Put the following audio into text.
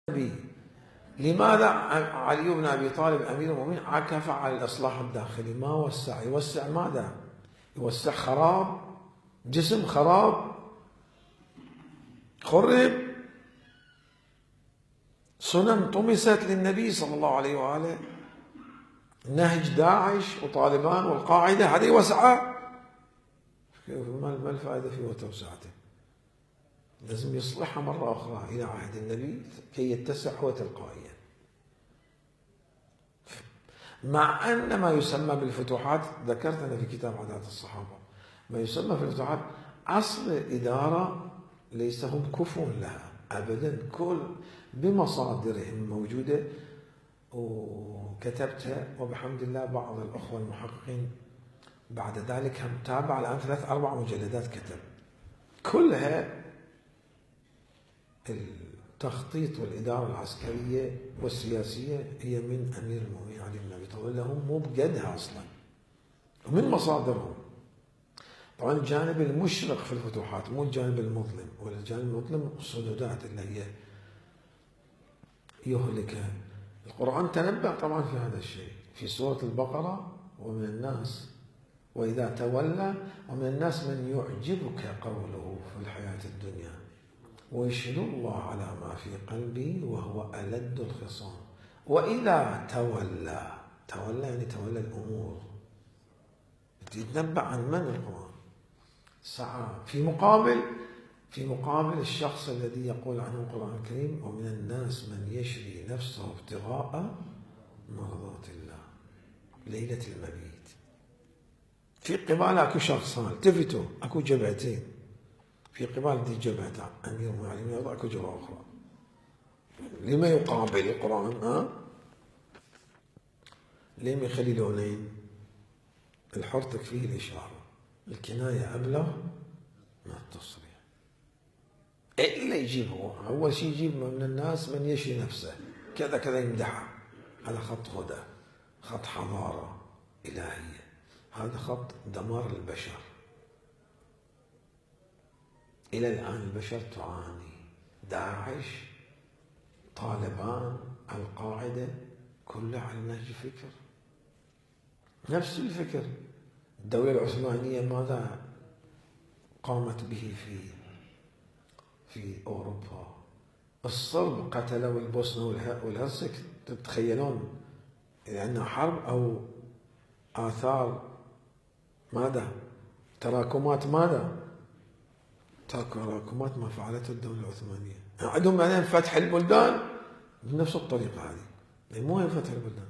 النبي. لماذا علي بن أبي طالب أمير المؤمنين عكف على الإصلاح الداخلي؟ ما وسع. يوسع ماذا؟ يوسع خراب، جسم خراب خرب، سنن طمست للنبي صلى الله عليه وآله، نهج داعش وطالبان والقاعدة، هذه وسعة. ما الفائدة في توسعته؟ لازم يصلحها مرة أخرى إلى عهد النبي كي يتسع هو تلقائيا. مع أن ما يسمى بالفتوحات، ذكرت أنا في كتاب عادات الصحابة، ما يسمى في الفتوحات أصل الإدارة ليس هم كفوا لها أبدا، كل بمصادرهم موجودة وكتبتها، وبحمد الله بعض الأخوة المحققين بعد ذلك هم تابع الآن 3-4 مجلدات كتب، كلها التخطيط والإدارة العسكرية والسياسية هي من أمير المؤمنين علي بن أبي طالب، هم مو بقدها أصلا ومن مصادرهم. طبعا الجانب المشرق في الفتوحات مو الجانب المظلم، ولا الجانب المظلم الصدودات اللي هي يهلكها. القرآن تنبأ طبعا في هذا الشيء في سورة البقرة: ومن الناس وإذا تولى ومن الناس من يعجبك قوله في الحياة الدنيا ويشهد الله على ما في قلبه وهو ألد الخصام وإذا تولى يعني تولى الأمور. يتنبأ عن من القرآن؟ سعى في مقابل الشخص الذي يقول عنه القرآن الكريم: ومن الناس من يشري نفسه ابتغاء مرضات الله ليلة المبيت. في قبال اكو شخصان، التفتوا، اكو جبهتين، في قبال دي جبهة أمير المؤمنين اكو جبهة أخرى. لما يقابل القرآن؟ ليه ما يخلي لونين؟ الحر تكفيه الإشارة، الكناية أبلغ من التصريح. إلا يجيب هو أول شيء يجيب من الناس من يشري نفسه كذا كذا، يمدحها، هذا خط هدى، خط حضارة إلهية، هذا خط دمار البشر. إلى الآن البشر تعاني، داعش، طالبان، القاعدة، كلها على نهج الفكر، نفس الفكر. الدولة العثمانية ماذا قامت به في أوروبا؟ الصرب قتلوا البوسنة والهرسك، تتخيلون لأنها حرب أو آثار ماذا؟ تراكمات ماذا؟ تراكمات ما فعلته الدولة العثمانية. عندهم بعدين فتح البلدان بنفس الطريقة هذه، مو هي فتح البلدان.